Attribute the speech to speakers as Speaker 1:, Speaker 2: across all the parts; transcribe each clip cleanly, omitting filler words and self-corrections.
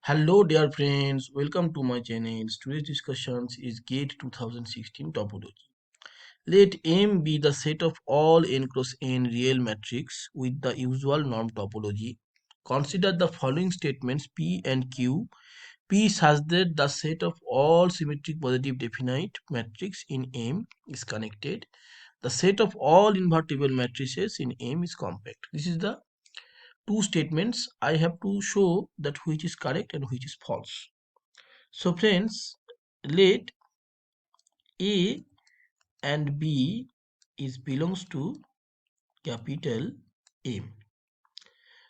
Speaker 1: Hello dear friends, welcome to my channel. Today's discussions is GATE 2016 topology. Let M be the set of all n cross n real matrix with the usual norm topology. Consider the following statements P and Q. P such that the set of all symmetric positive definite matrix in M is connected. The set of all invertible matrices in M is compact. This is the two statements. I have to show that which is correct and which is false. So friends, let A and B is belongs to capital M.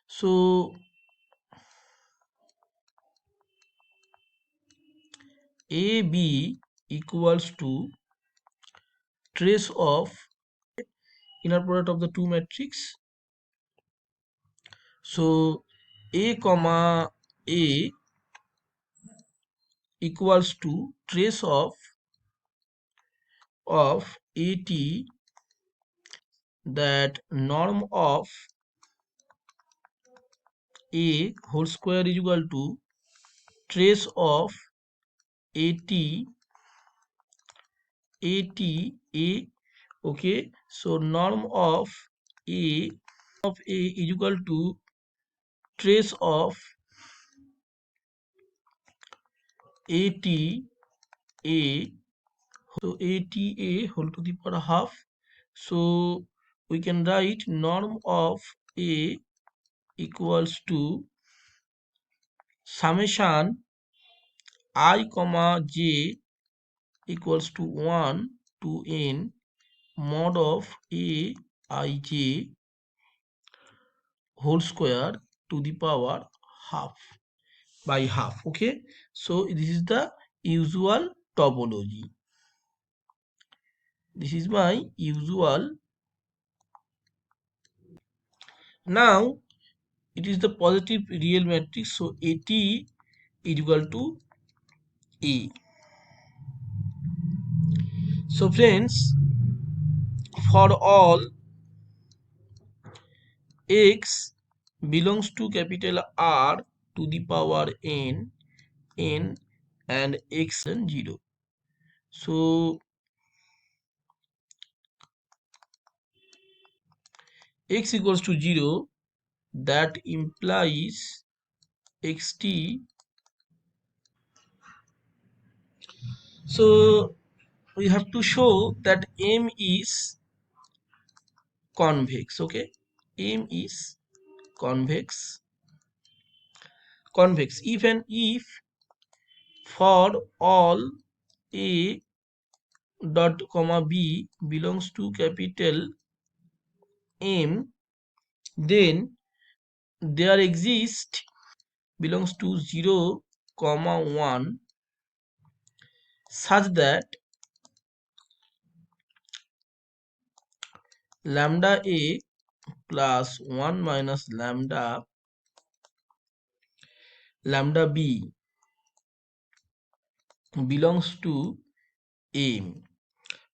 Speaker 1: So AB equals to trace of inner product of the two matrix. So A comma A equals to trace of AT, that norm of A whole square is equal to trace of AT A. Okay, so norm of A is equal to trace of AT A. So AT A whole to the power half. So we can write norm of A equals to summation I comma j equals to 1 to n mod of A I j whole square to the power half by half. Okay, so this is the usual topology. This is my usual. Now it is the positive real matrix, so AT is equal to A. So friends, for all x belongs to capital R to the power n and x and 0. So x equals to 0, that implies xt. So we have to show that M is convex. Okay, M is convex. If and if for all A dot comma B belongs to capital M, then there exists belongs to 0 comma 1 such that lambda A plus 1 minus lambda B belongs to M.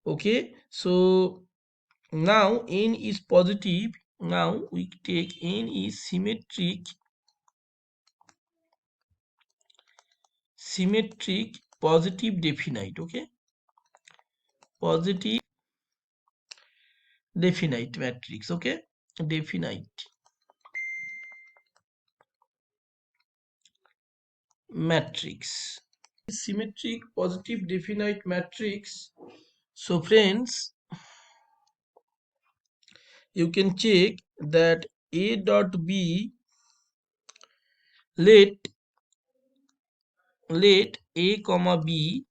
Speaker 1: Okay, so now n is positive. Now we take n is symmetric positive definite. Okay, positive definite matrix. Okay, definite matrix, symmetric positive definite matrix. So friends, you can check that A dot B, let A comma B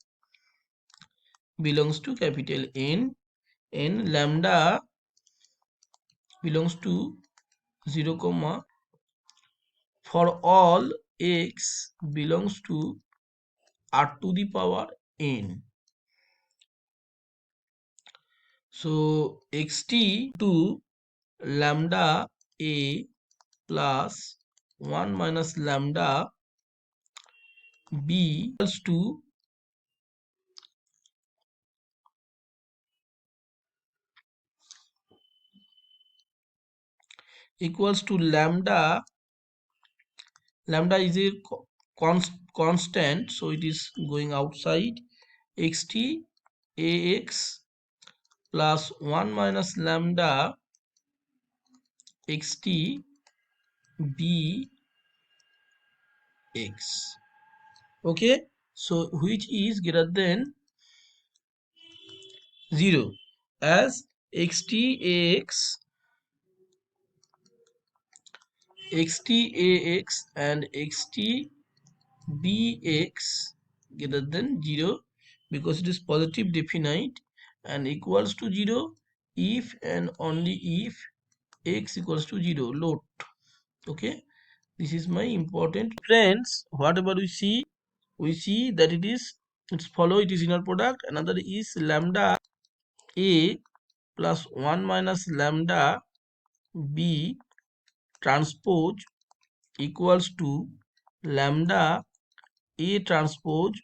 Speaker 1: belongs to capital N and lambda belongs to 0 comma for all x belongs to R to the power n. So xt to lambda A plus 1 minus lambda B equals to lambda is a constant, so it is going outside. Xt ax plus 1 minus lambda xt bx. Okay, so which is greater than 0, as xtax and xtbx greater than 0, because it is positive definite, and equals to 0 if and only if x equals to 0 lot. Okay, this is my important friends. Whatever we see that it's follow, it is inner product. Another is lambda a plus 1 minus lambda b transpose equals to lambda a transpose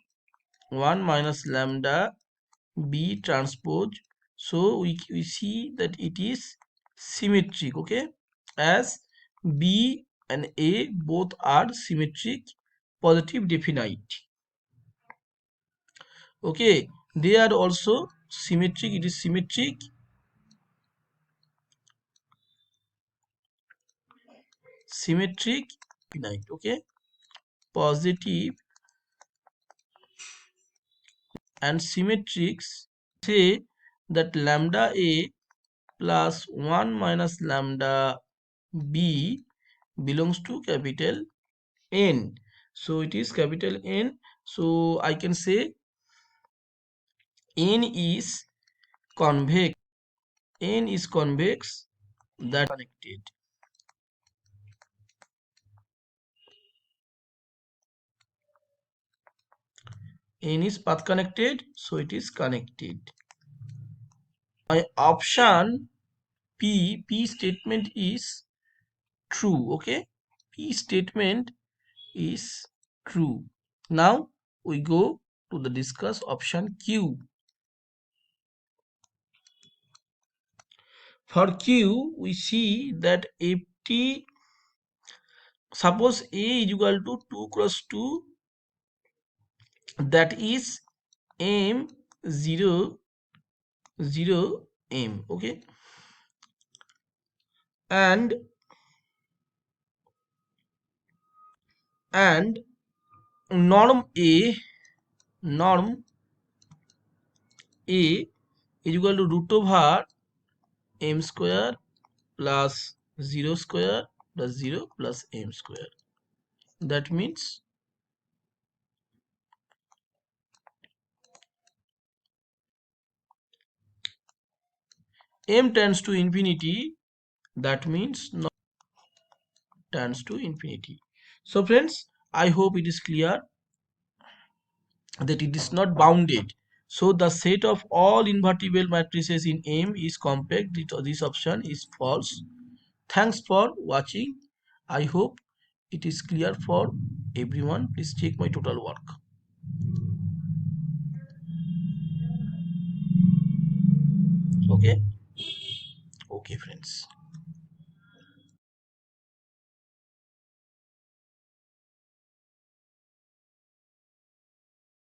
Speaker 1: 1 minus lambda b transpose. So we see that it is symmetric. Okay, as b and a both are symmetric, positive definite. Okay, they are also symmetric, it is symmetric, definite. Okay, positive and symmetrics say that lambda a plus 1 minus lambda b belongs to capital N. So it is capital N. So I can say N is convex. N is convex, that connected. N is path connected, so it is connected. My option P statement is true. Okay, P statement is true. Now we go to the discuss option Q. For Q, we see that if T, suppose A is equal to 2 cross 2, that is M 0 0 M. Okay, and norm A is equal to root over M square plus 0 square plus 0 plus M square. That means M tends to infinity, that means not tends to infinity. So friends, I hope it is clear that it is not bounded. So the set of all invertible matrices in M is compact. This option is false. Thanks for watching. I hope it is clear for everyone. Please check my total work. Okay, okay friends.